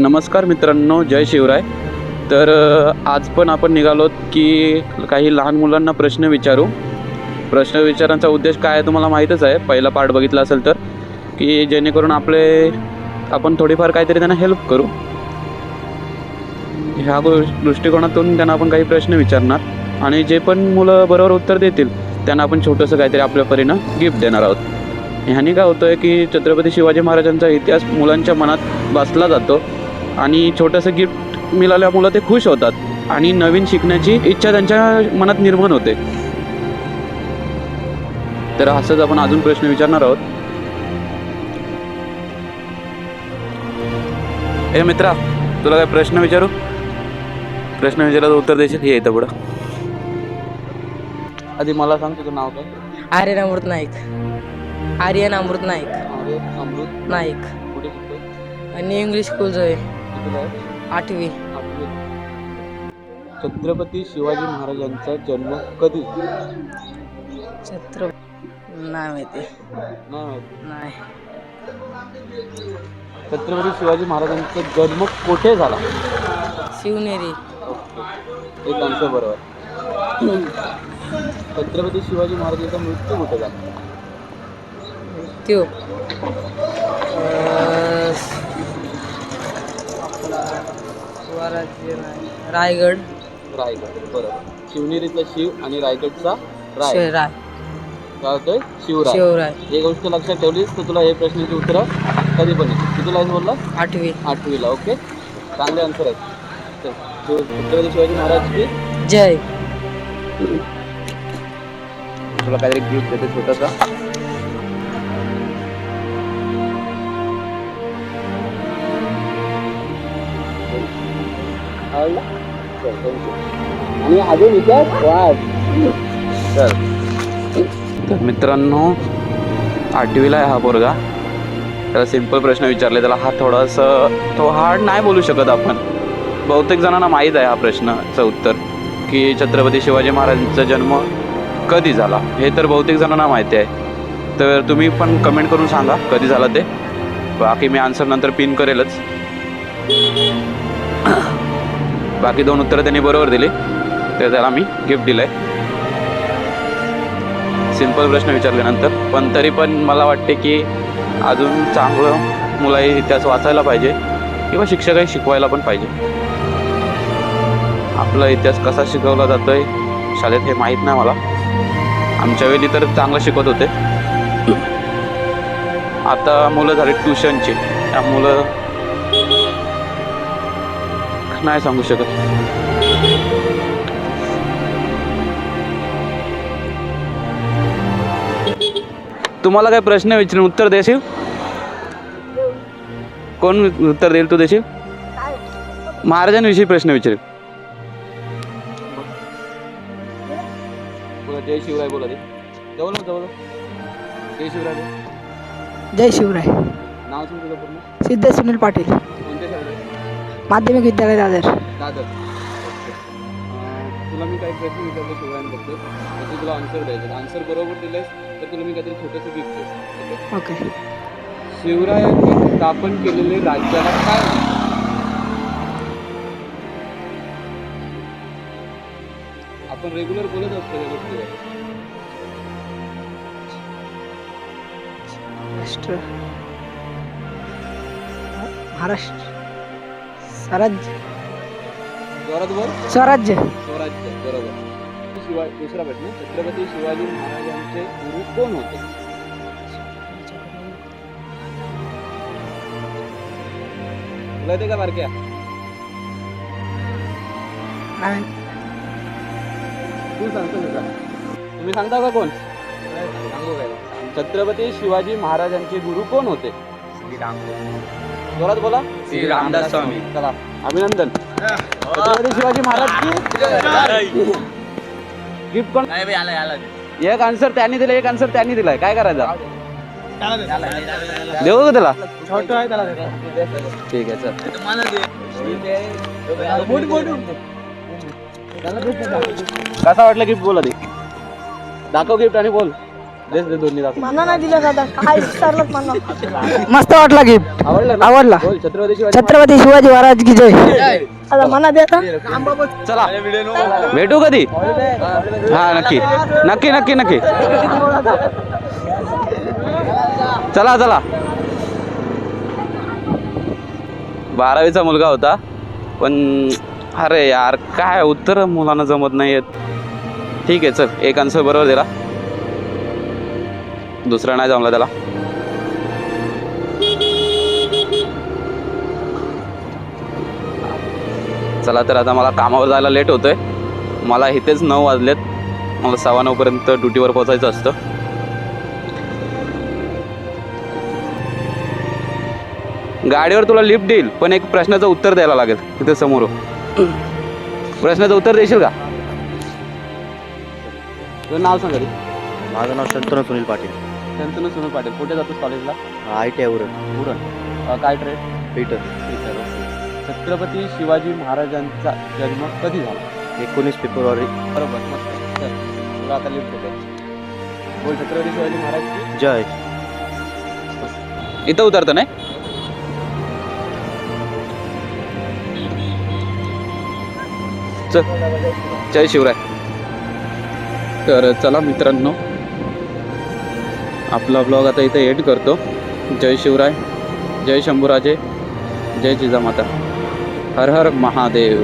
नमस्कार मित्रांनो, जय शिवराय. तर आज पण आपण निघालोत की काही लहान मुलांना प्रश्न विचारू. प्रश्न विचारांचा उद्देश काय आहे तुम्हाला माहीतच आहे, पहिला पार्ट बघितला असेल तर, की जेणेकरून आपण थोडीफार काहीतरी त्यांना हेल्प करू. ह्या दृष्टिकोनातून त्यांना आपण काही प्रश्न विचारणार आणि जे पण मुलं बरोबर उत्तर देतील त्यांना आपण छोटंसं काहीतरी आपल्या परीनं गिफ्ट देणार आहोत. ह्याने काय होतं आहे की छत्रपती शिवाजी महाराजांचा इतिहास मुलांच्या मनात बसला जातो आणि छोटंसं गिफ्ट मिळाल्यामुळे मुलं ते खुश होतात आणि नवीन शिकण्याची इच्छा त्यांच्या मनात निर्माण होते. तर असंच आपण अजून प्रश्न विचारणार आहोत. हे मित्रा, तुला काय प्रश्न विचारू? प्रश्न विचारला उत्तर देशील? हे येतं पुढं. आधी मला सांग तुझं नाव काय? आर्यन अमृत नाईक. आर्यन अमृत नाईक. अमृत नाईक. कुठे शिकतोय? आणि इंग्लिश स्कूल जो आहे कितीला आहे? 8वी. छत्रपती शिवाजी महाराजांचा जन्म कधी? नाही माहिती. नाही. छत्रपती शिवाजी महाराजांचा जन्म कुठे झाला? शिवनेरी. ओके, एक आन्सर बरोबर. छत्रपती शिवाजी महाराजांचा मृत्यू कुठे झाला? त्यो स्वराज्य नाही. रायगड. रायगड, बरोबर. शिवनेरीचा शिव आणि रायगडचा राय. शिवराय. काय होतोय? शिवराय. शिवराय. ही गोष्ट लक्षात ठेवलीस तर तुला हे प्रश्नाची उत्तरं कधी पण येतील. किती लाईन बोलला? 8वी. 8वीला. ओके, चांगले आन्सर आहेत. छत्रपती शिवाजी महाराज की जय. तुला काहीतरी गिफ्ट देते छोटासा. आणि अजून तर मित्रांनो, 8वीला आहे हा पोरगा. त्याला सिंपल प्रश्न विचारले. त्याला तो हार्ड नाही बोलू शकत आपण. बहुतेक जणांना माहीत आहे हा प्रश्नाचं उत्तर, की छत्रपती शिवाजी महाराजांचा जन्म कधी झाला, हे तर बहुतेक जणांना माहिती आहे. तर तुम्ही पण कमेंट करून सांगा कधी झाला ते. बाकी मी आन्सर नंतर पिन करेलच. बाकी 2 उत्तरं त्यांनी बरोबर दिली, तर त्याला मी गिफ्ट दिलं आहे. सिंपल प्रश्न विचारल्यानंतर. पण तरी पण मला वाटते की अजून चांगलं मुलाही इतिहास वाचायला पाहिजे किंवा शिक्षकही शिकवायला पण पाहिजे. आपला इतिहास कसा शिकवला जातो आहे शाळेत हे माहीत नाही मला. आमच्या वेळी तर चांगलं शिकवत होते. आता मुलं झाली ट्युशनची, त्या मुलं नाही सांगू शकत. तुम्हाला काय प्रश्न विचारून उत्तर देशील? कोण उत्तर देईल? तू देशील? महाराजांविषयी प्रश्न विचारेल. जय शिवराय बोला दे. जवळ जय शिवराय. जय शिवराय. नाव सांग तुझं पूर्ण. सिद्धेश सुनील पाटील. कोणत्या शाळेत? माध्यमिक विद्यालय दादर. तुला मी काही प्रश्न विचारले शिवरायांबद्दल, तर तुला आन्सर द्यायचं. आन्सर बरोबर दिलेस तर तुला मी काहीतरी छोटंसं गिफ्ट देतो. ओके. शिवरायांनी स्थापन केलेले राज्याला काय म्हणतात? आपण रेग्युलर बोलत असतो या गोष्टीवर. महाराष्ट्र. स्वराज्य. जोरात बोल. स्वराज्य. स्वराज्य, बरोबर. दुसरा प्रश्न, छत्रपती शिवाजी महाराजांचे गुरु कोण होते? तुला येते का बारक्या? तू सांगतो का? तुम्ही सांगता का कोण? सांगू काय? छत्रपती शिवाजी महाराजांचे गुरु कोण होते? जोरात बोला. श्री रामदास स्वामी. चला, अभिनंदन. छत्रपती शिवाजी महाराज की गिफ्ट कोण? एक आन्सर त्यांनी दिला, एक आन्सर त्यांनी दिलाय. काय करायचं? देऊ का त्याला? ठीक आहे, चल. कसा वाटलं गिफ्ट? बोला दे. दाखव गिफ्ट आणि बोल. दोन्ही दाखव. मला नाही दिलं दादा काय विचारलं मला मस्त वाटला गिफ्ट आवडलं ना? आवडला बोल, छत्रपती शिवाजी छत्रपती शिवाजी महाराज की जय आता मना दे आता चला भेटू कधी हा नक्की नक्की नक्की नक्की चला चला 12वीचा मुलगा होता पण अरे यार काय उत्तर मुलांना जमत नाही आहेत. ठीक आहे चल एक आन्सर बरोबर दिला दुसरा नाही जमला त्याला. चला तर आता मला कामावर जायला लेट होतोय. मला इथेच 9 वाजलेत. मला 9:15 पर्यंत ड्युटीवर पोहोचायचं असतं. गाडीवर तुला लिफ्ट देईल पण एक प्रश्नाचं उत्तर द्यायला लागेल तिथे समोर. प्रश्नाचं उत्तर देशील का? तुझं नाव सांग रे. माझं नाव शंतनू सुनील पाटील. शंतनू सुनील पाटील. कुठे जातोस कॉलेजला? ITI उरण. उरण. काय ट्रेड? पीटर. छत्रपती शिवाजी महाराजांचा जन्म कधी झाला? 19 फेब्रुवारी. बरोबर मस्त. चल तुला आता लिफ्ट देतो. बोल छत्रपती शिवाजी महाराज की जय. इथं उतरतं नाही? चल जय शिवराय. तर चला मित्रांनो आपला ब्लॉग आता इथे एंड करतो. जय शिवराय, जय शंभूराजे, जय जिजामाता, हर हर महादेव.